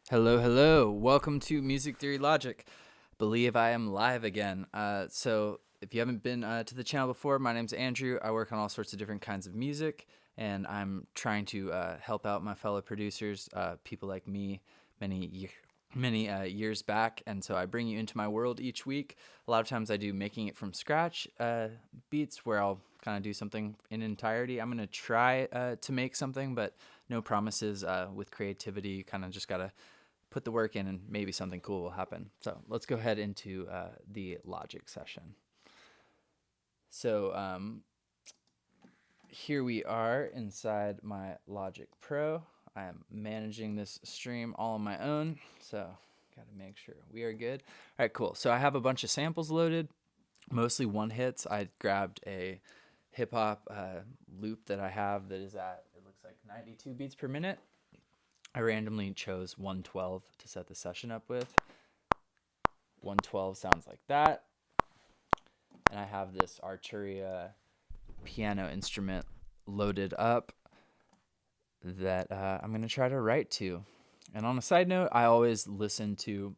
Hello, hello. Welcome to Music Theory Logic. Believe I am live again. So, if you haven't been to the channel before, my name's Andrew. I work on all sorts of different kinds of music, and I'm trying to help out my fellow producers, people like me, many years back. And so I bring you into my world each week. A lot of times I do making it from scratch beats where I'll kind of do something in entirety. I'm going to try to make something, but no promises with creativity. You kind of just got to put the work in and maybe something cool will happen. So let's go ahead into the Logic session. So here we are inside my Logic Pro. I am managing this stream all on my own, so got to make sure we are good. All right, cool. So I have a bunch of samples loaded, mostly one hits. I grabbed a hip hop loop that I have that is at, it looks like 92 beats per minute. I randomly chose 112 to set the session up with. 112 sounds like that. And I have this Arturia piano instrument loaded up that I'm going to try to write to. And on a side note, I always listen to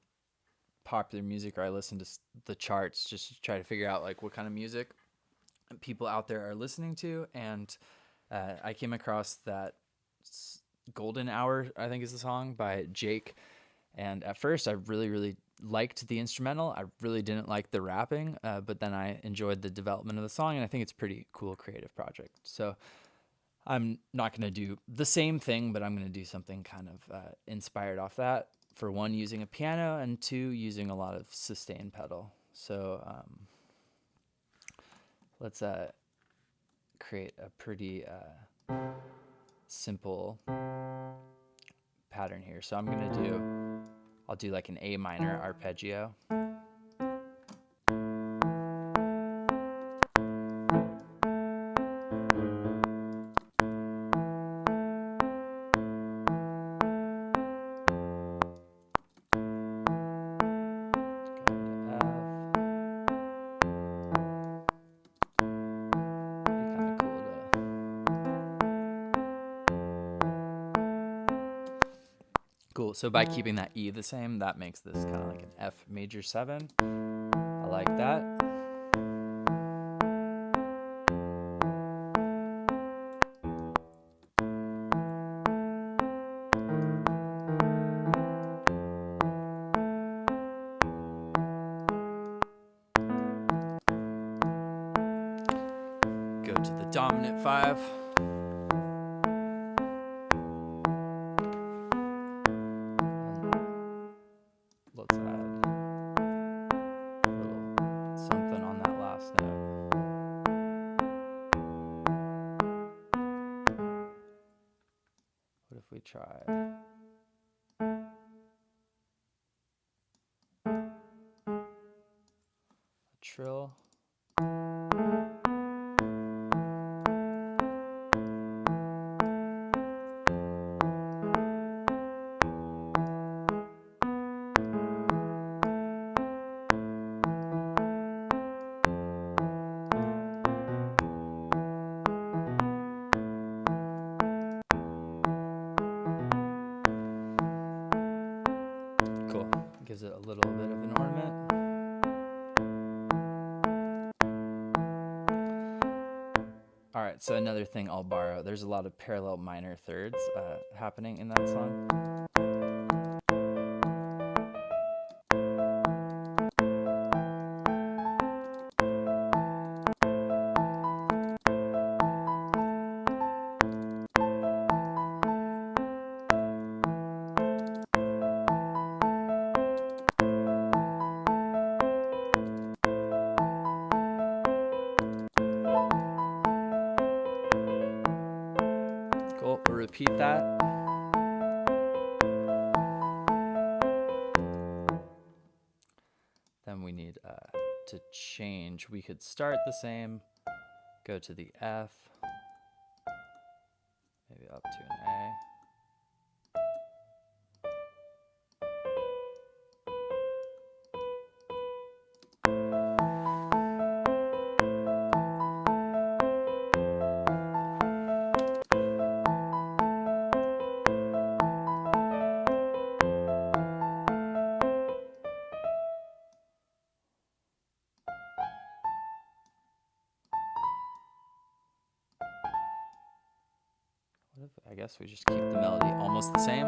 popular music, or I listen to the charts just to try to figure out like what kind of music people out there are listening to. And I came across that Golden Hour, I think is the song, by Jake. And at first I really liked the instrumental. I really didn't like the rapping, but then I enjoyed the development of the song, and I think it's a pretty cool creative project. So I'm not going to do the same thing, but I'm going to do something kind of inspired off that. For one, using a piano, and two, using a lot of sustain pedal. So let's create a pretty simple pattern here. So I'll do like an A minor arpeggio. Cool. So by keeping that E the same, that makes this kind of like an F major 7. I like that. Go to the dominant 5. Let's add a little something on that last note. What if we try a trill? Cool. Gives it a little bit of an ornament. All right, so another thing I'll borrow. There's a lot of parallel minor thirds happening in that song. Cool, we'll repeat that. Then we need to change. We could start the same, go to the F, maybe up to an A. I guess we just keep the melody almost the same.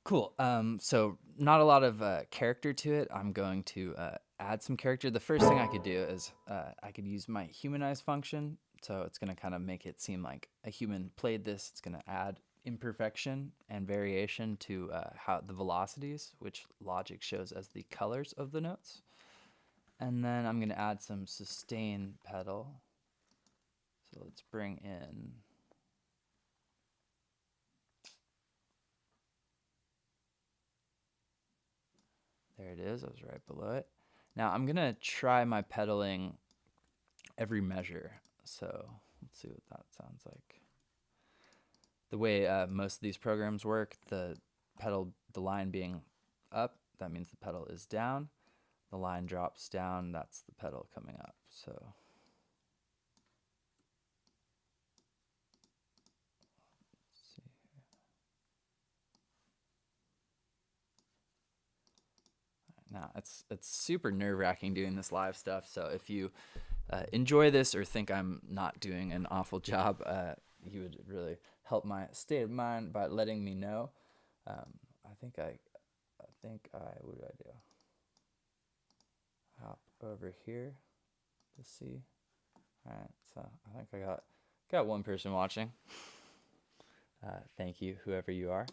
Cool. So not a lot of character to it. I'm going to add some character. The first thing I could do is I could use my humanize function. So it's going to kind of make it seem like a human played this. It's going to add imperfection and variation to how the velocities, which Logic shows as the colors of the notes. And then I'm going to add some sustain pedal. So let's bring in... There it is. I was right below it. Now I'm going to try my pedaling every measure. So let's see what that sounds like. The way most of these programs work, the line being up, that means the pedal is down. The line drops down, that's the pedal coming up. So let's see here. Now it's super nerve-wracking doing this live stuff. So if you enjoy this or think I'm not doing an awful job, you would really help my state of mind by letting me know. I think what do I do? Hop over here to see. All right, so I think I got one person watching. Thank you, whoever you are.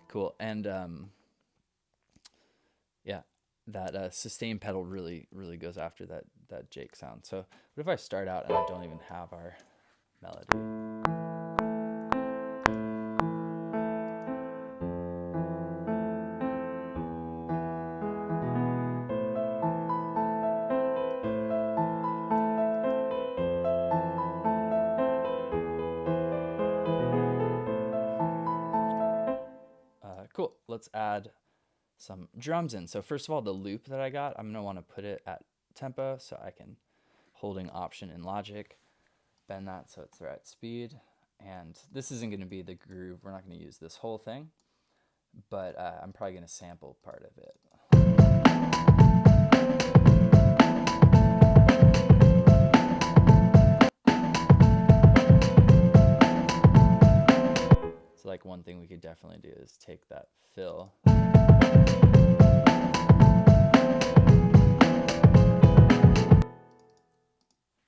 Cool, and yeah, that sustain pedal really goes after that Jake sound. So what if I start out and I don't even have our melody? Cool, let's add some drums in. So first of all, the loop that I got, I'm gonna wanna put it at tempo so I can, holding Option in Logic, bend that so it's the right speed. And this isn't gonna be the groove, we're not gonna use this whole thing, but I'm probably gonna sample part of it. So like one thing we could definitely do is take that fill.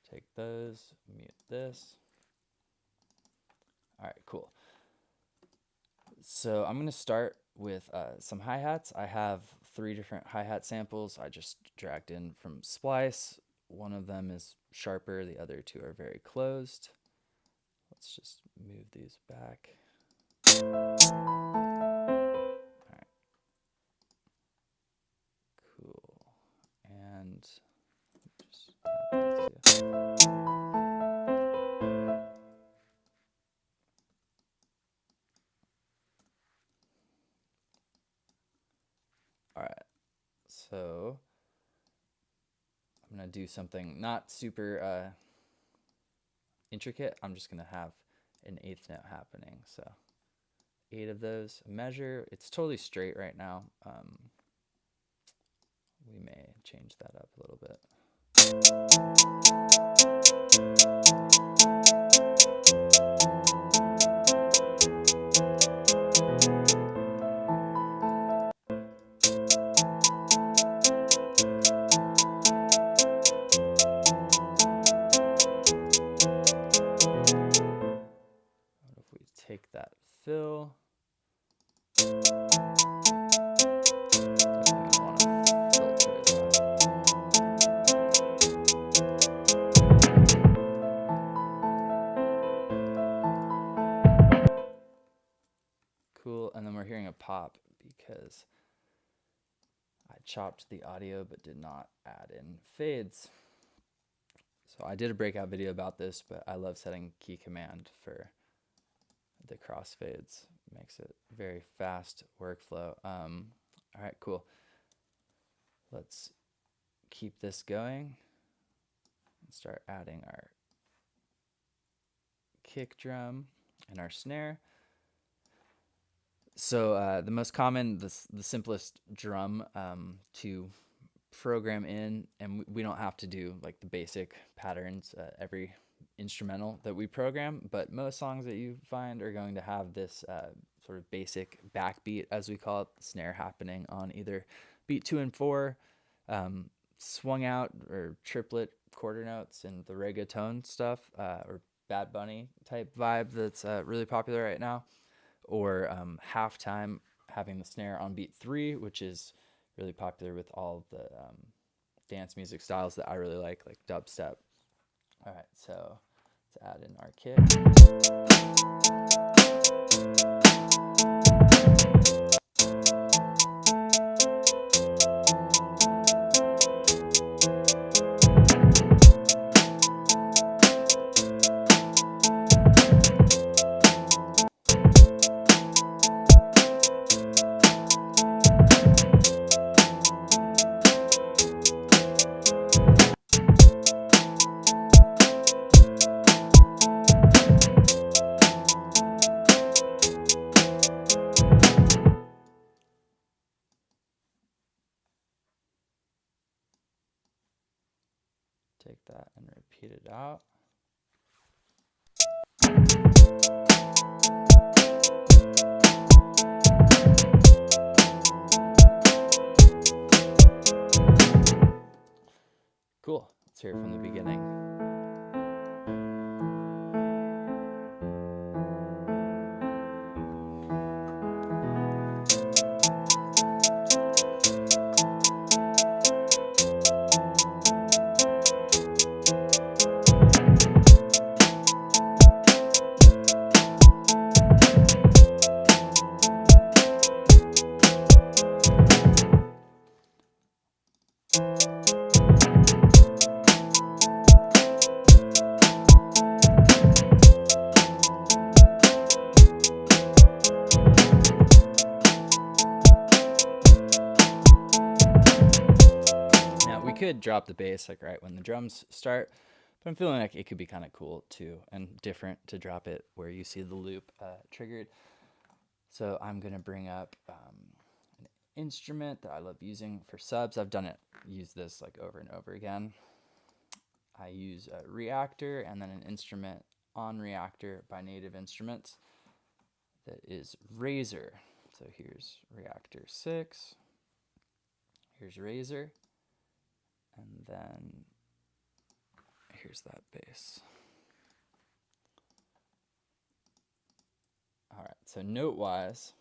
Take those, mute this. All right, cool. So I'm gonna start with some hi-hats. I have 3 different hi-hat samples I just dragged in from Splice. One of them is sharper, the other 2 are very closed. Let's just move these back. All right. Cool. And just add these, yeah. All right, so I'm gonna do something not super intricate. I'm just gonna have an 8th note happening. So 8 of those, measure. It's totally straight right now. We may change that up a little bit. take that fill. Cool, and then we're hearing a pop because I chopped the audio but did not add in fades. So I did a breakout video about this, but I love setting key command for the crossfades. Makes it very fast workflow. All right, cool. Let's keep this going and start adding our kick drum and our snare. So the most common, the simplest drum to program in, and we don't have to do like the basic patterns every instrumental that we program, but most songs that you find are going to have this sort of basic backbeat, as we call it, the snare happening on either beat 2 and 4, swung out or triplet quarter notes and the reggaeton stuff, or Bad Bunny type vibe that's really popular right now, or halftime having the snare on beat 3, which is really popular with all the dance music styles that I really like dubstep. All right, so let's add in our kick. Take that and repeat it out. Cool. Let's hear it from the beginning. Could drop the bass like right when the drums start, but I'm feeling like it could be kind of cool too and different to drop it where you see the loop triggered. So I'm gonna bring up an instrument that I love using for subs. I've used this like over and over again. I use a Reactor and then an instrument on Reactor by Native Instruments that is Razor. So here's Reactor 6, here's Razor, and then here's that bass. All right, so note-wise,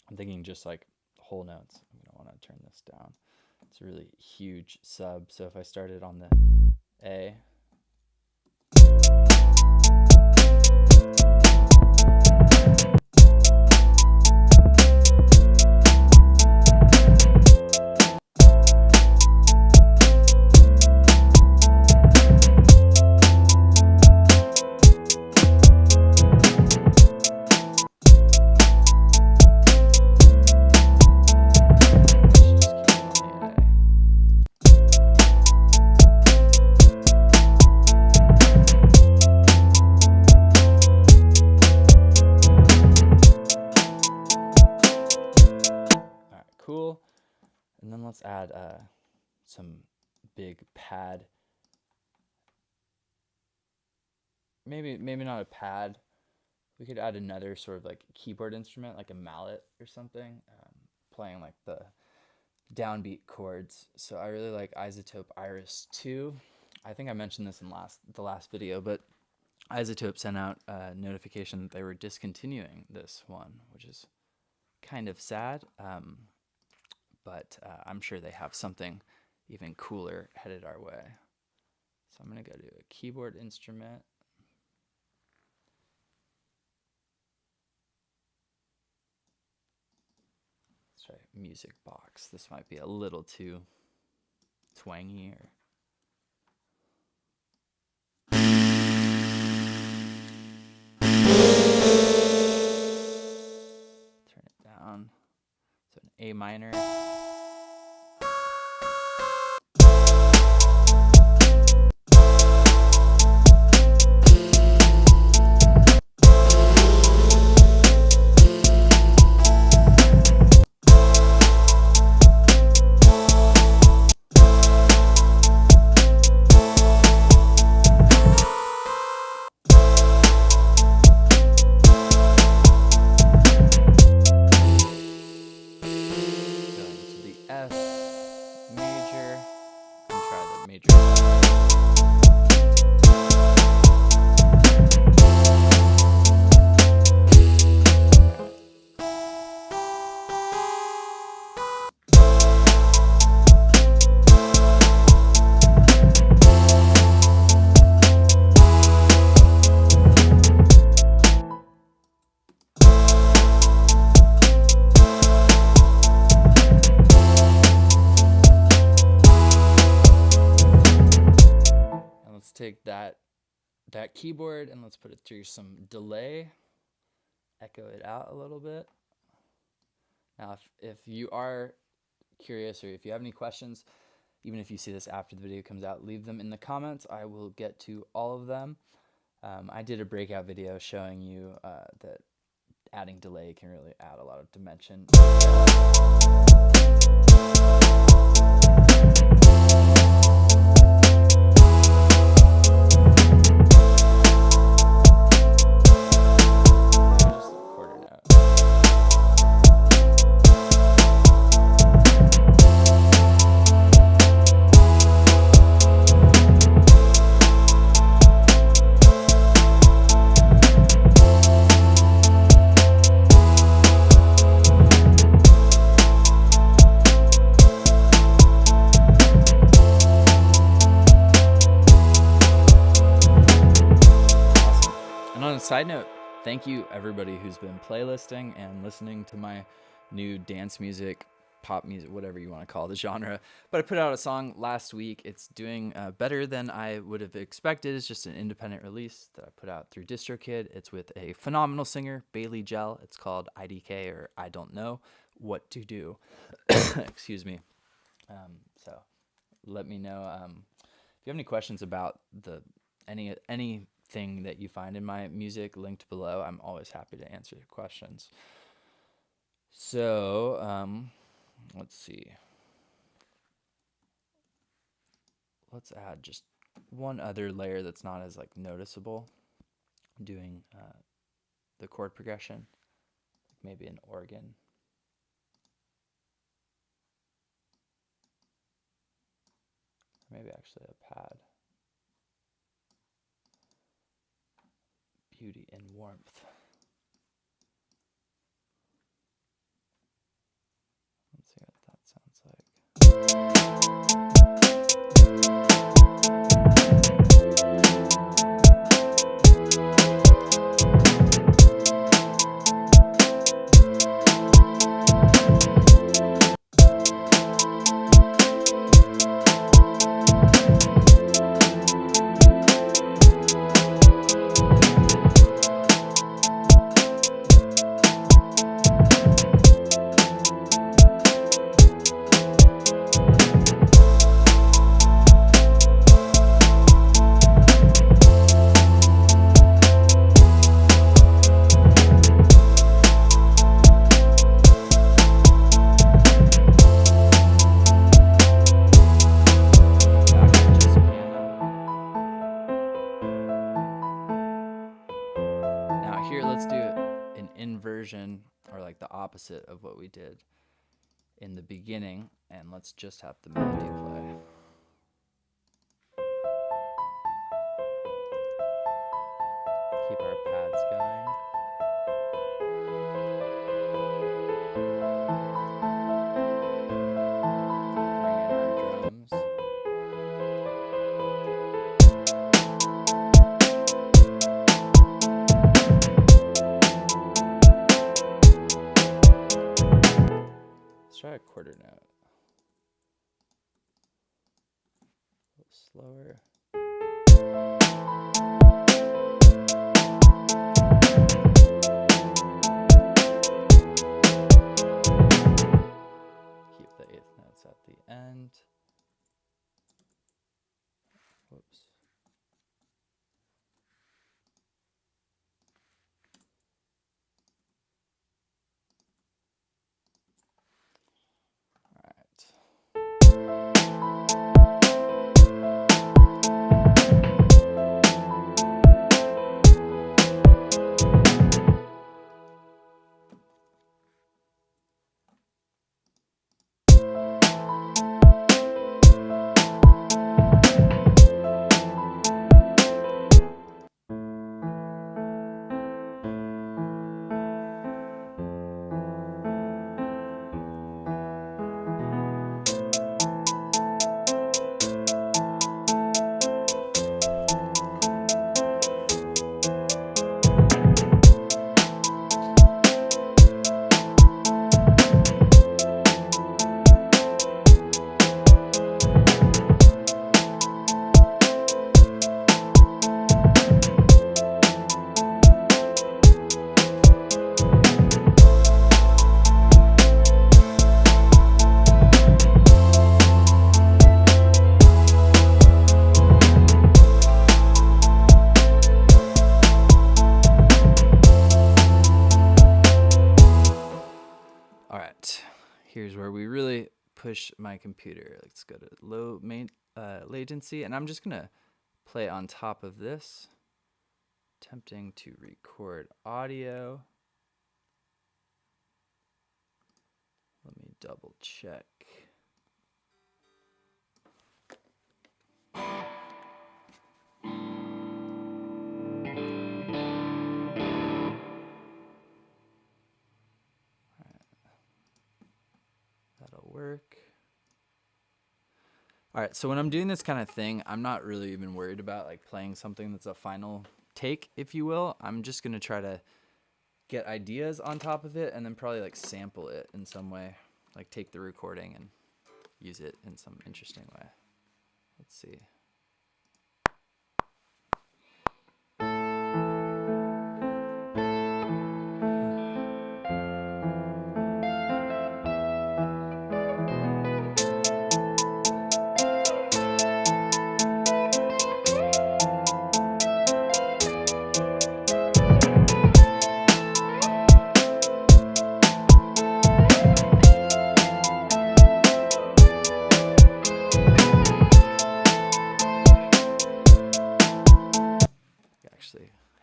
I'm thinking just like whole notes. I'm gonna wanna turn this down. It's a really huge sub, so if I started on the A, cool. And then let's add some big pad. Maybe not a pad. We could add another sort of like keyboard instrument, like a mallet or something, playing like the downbeat chords. So I really like Isotope Iris 2. I think I mentioned this in the last video, but Isotope sent out a notification that they were discontinuing this one, which is kind of sad, but I'm sure they have something even cooler headed our way. So I'm going to go to a keyboard instrument. Let's try music box. This might be a little too twangy. Turn it down. So an A minor. F major, and try the major. Take that keyboard and let's put it through some delay, echo it out a little bit. Now if you are curious or if you have any questions, even if you see this after the video comes out, leave them in the comments. I will get to all of them. I did a breakout video showing you that adding delay can really add a lot of dimension. Side note, thank you everybody who's been playlisting and listening to my new dance music, pop music, whatever you want to call the genre. But I put out a song last week. It's doing better than I would have expected. It's just an independent release that I put out through DistroKid. It's with a phenomenal singer, Bailey Gell. It's called IDK, or I Don't Know What to Do. Excuse me. So let me know if you have any questions about anything that you find in my music linked below. I'm always happy to answer your questions. So let's see. Let's add just one other layer that's not as like noticeable. Doing the chord progression, maybe an organ. Maybe actually a pad. Beauty and warmth. Let's see what that sounds like. Here, let's do an inversion, or like the opposite of what we did in the beginning, and let's just have the melody play. our pads going. Bring in our drums. Let's try a quarter note. A little slower. Keep the eighth notes at the end. Whoops. All right, here's where we really push my computer. Let's go to low latency, and I'm just gonna play on top of this, attempting to record audio. Let me double check. That'll work. All right, so when I'm doing this kind of thing, I'm not really even worried about like playing something that's a final take, if you will. I'm just gonna try to get ideas on top of it and then probably like sample it in some way, like take the recording and use it in some interesting way. Let's see.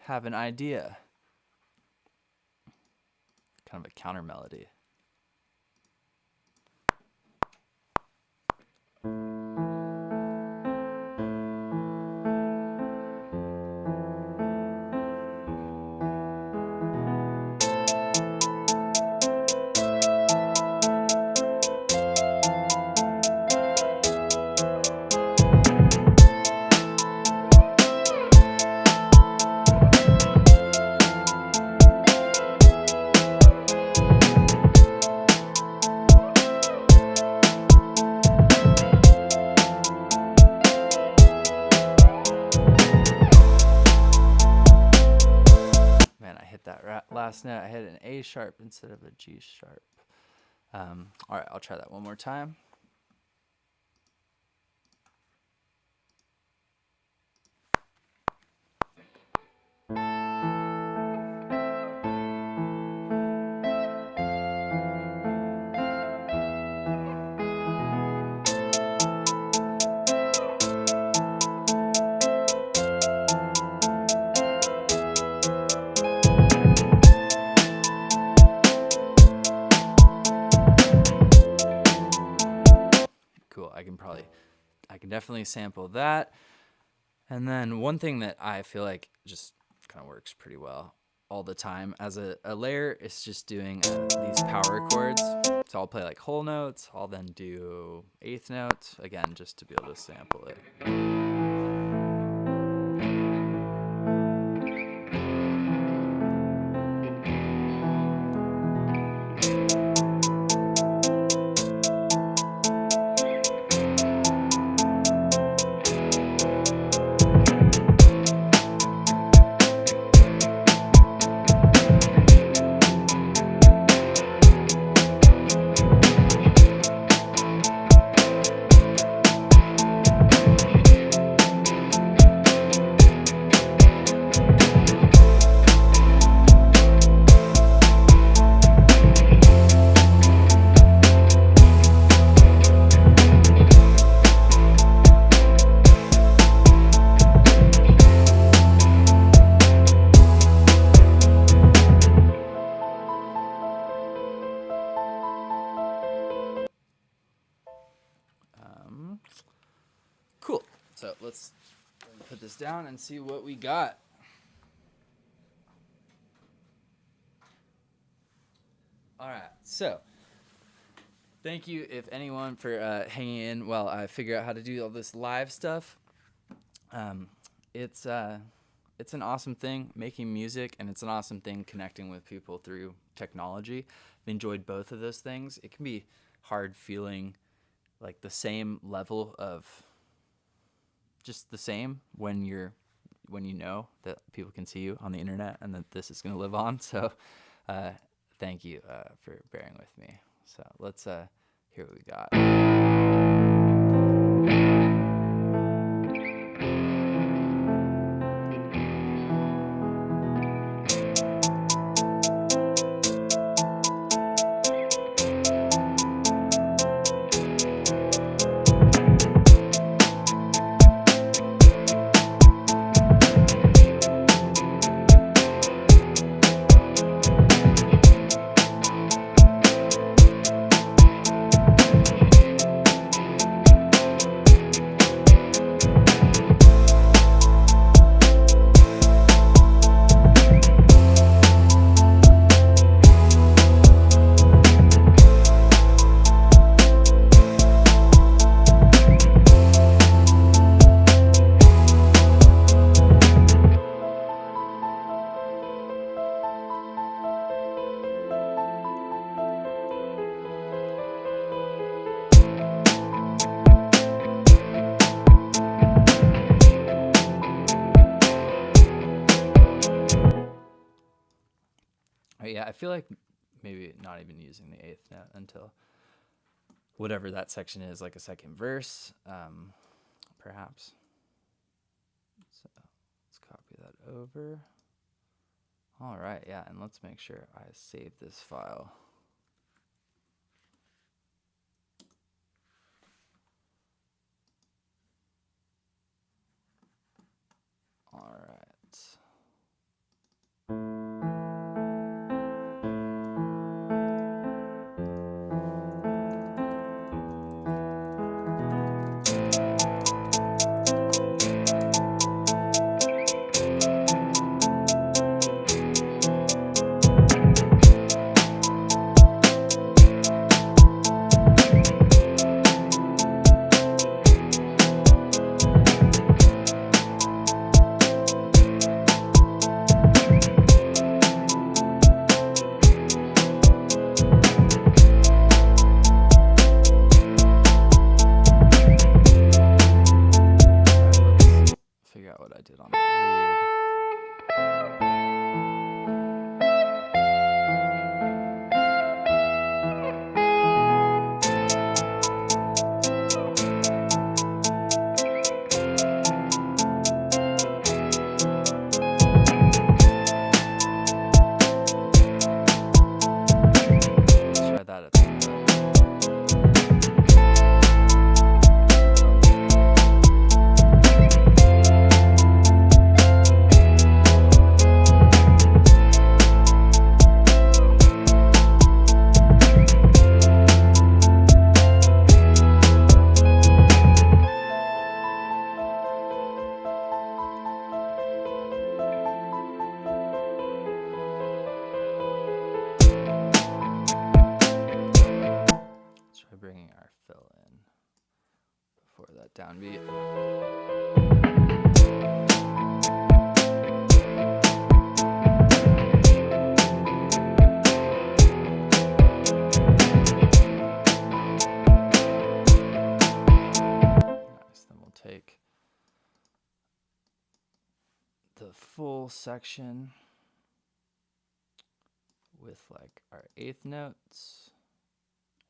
Have an idea. Kind of a counter melody. Last note, I hit an A sharp instead of a G sharp. All right, I'll try that one more time. Cool, I can definitely sample that. And then one thing that I feel like just kind of works pretty well all the time. As a layer, it's just doing these power chords. So I'll play like whole notes. I'll then do eighth notes, again, just to be able to sample it. Cool. So let's put this down and see what we got. All right. So thank you, if anyone, for hanging in while I figure out how to do all this live stuff. It's an awesome thing making music, and it's an awesome thing connecting with people through technology. I've enjoyed both of those things. It can be hard feeling like the same level of just the same when you know that people can see you on the internet and that this is going to live on. So thank you for bearing with me. So let's hear what we got. Yeah, I feel like maybe not even using the eighth note until whatever that section is, like a second verse, perhaps. So let's copy that over. All right, yeah, and let's make sure I save this file. All right. for that downbeat. Nice, then we'll take the full section with like our eighth notes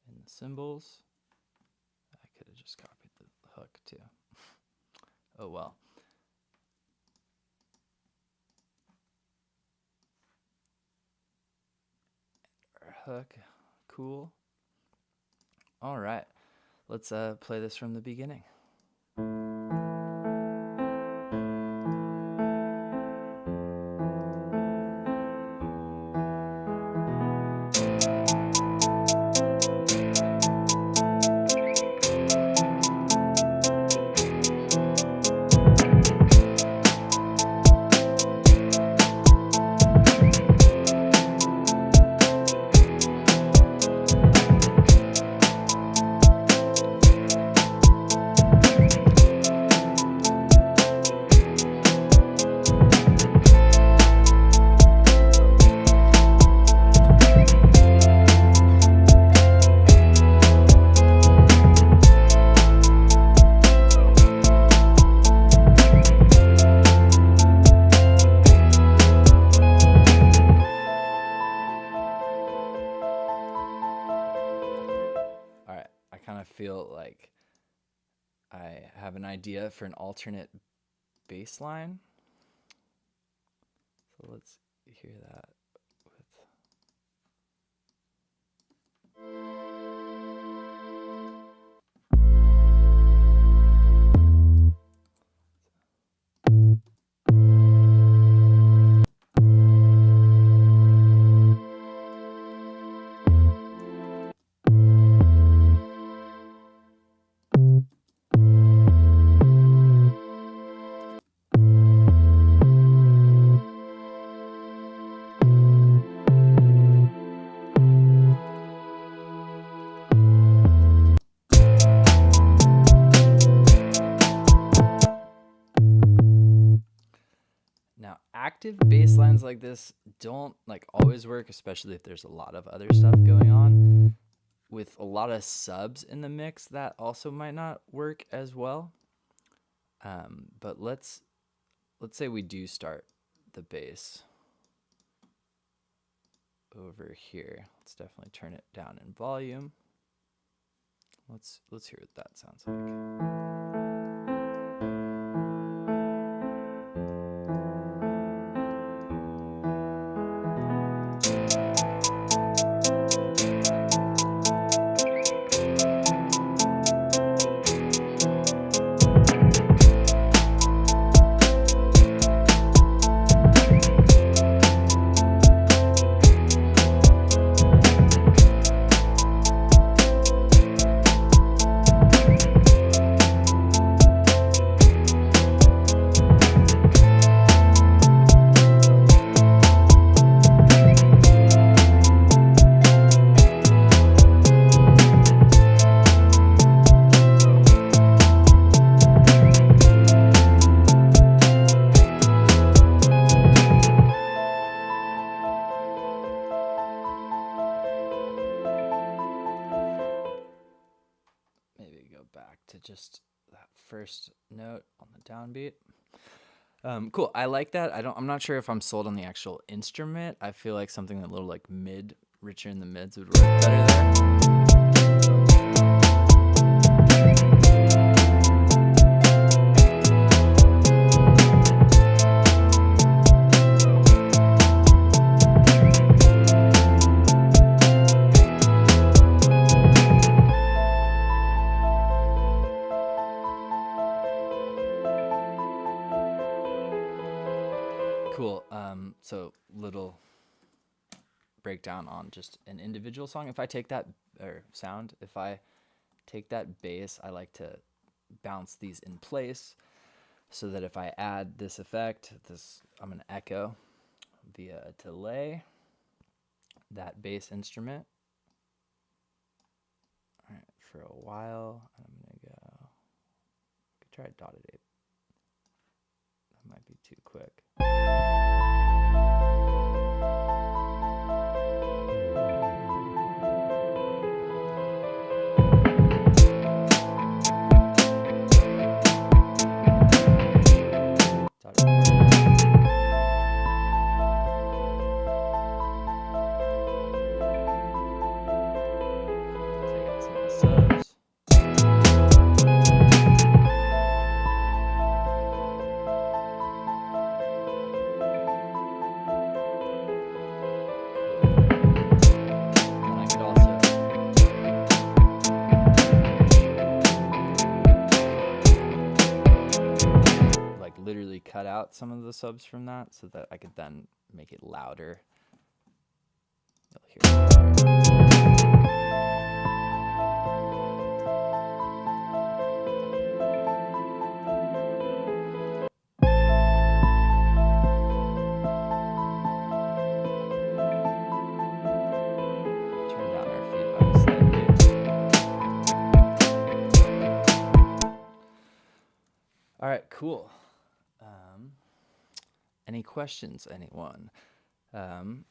and the cymbals. I could have just copied the hook too. Oh well. Our hook, cool. All right, let's play this from the beginning. Feel like I have an idea for an alternate bass line. So let's hear that Now, active bass lines like this don't like always work, especially if there's a lot of other stuff going on. With a lot of subs in the mix, that also might not work as well. But let's say we do start the bass over here. Let's definitely turn it down in volume. Let's hear what that sounds like. To just that first note on the downbeat. Cool. I like that. I'm not sure if I'm sold on the actual instrument. I feel like something that a little like mid, richer in the mids would work better there. Cool. So little breakdown on just an individual song. If I take that if I take that bass, I like to bounce these in place so that if I add this effect, I'm gonna echo via a delay that bass instrument. All right, for a while, I'm gonna go. Try dotted 8. That might be too quick. Literally cut out some of the subs from that so that I could then make it louder. You'll hear it Turn down our feedback slightly. All right, cool. Any questions, anyone? All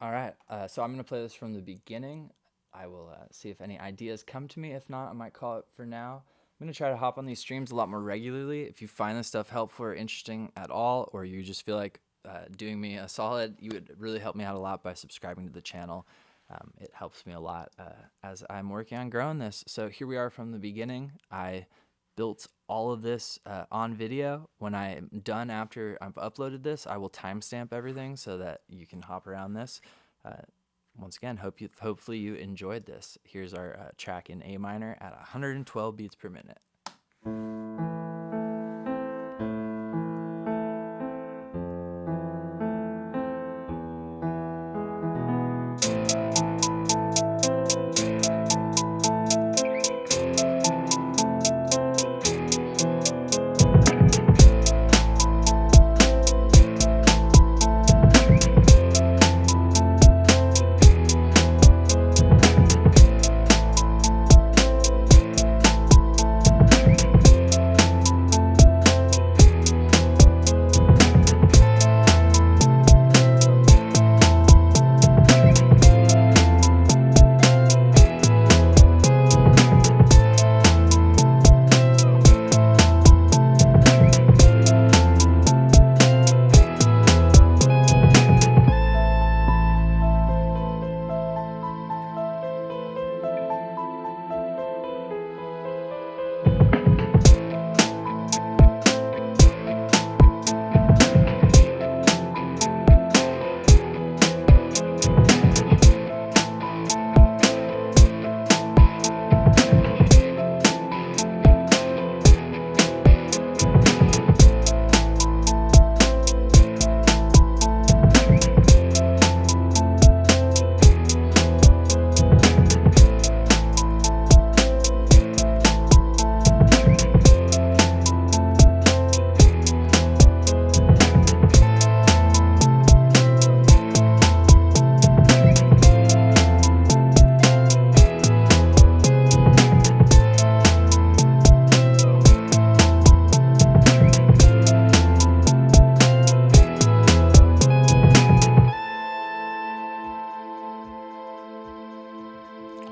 right, so I'm going to play this from the beginning. I will see if any ideas come to me. If not, I might call it for now. I'm going to try to hop on these streams a lot more regularly. If you find this stuff helpful or interesting at all, or you just feel like doing me a solid, you would really help me out a lot by subscribing to the channel. It helps me a lot as I'm working on growing this. So here we are from the beginning. I built all of this on video. When I'm done after I've uploaded this, I will timestamp everything so that you can hop around this. Once again, hopefully you enjoyed this. Here's our track in A minor at 112 beats per minute.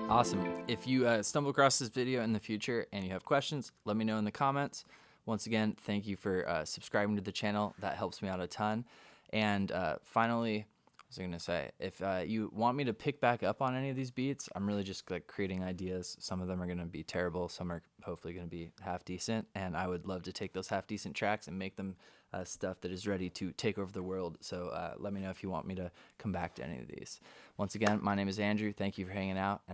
Awesome. If you stumble across this video in the future and you have questions, let me know in the comments. Once again, thank you for subscribing to the channel. That helps me out a ton. And finally, what was I going to say? If you want me to pick back up on any of these beats, I'm really just like creating ideas. Some of them are going to be terrible. Some are hopefully going to be half decent. And I would love to take those half decent tracks and make them stuff that is ready to take over the world. So let me know if you want me to come back to any of these. Once again, my name is Andrew. Thank you for hanging out. And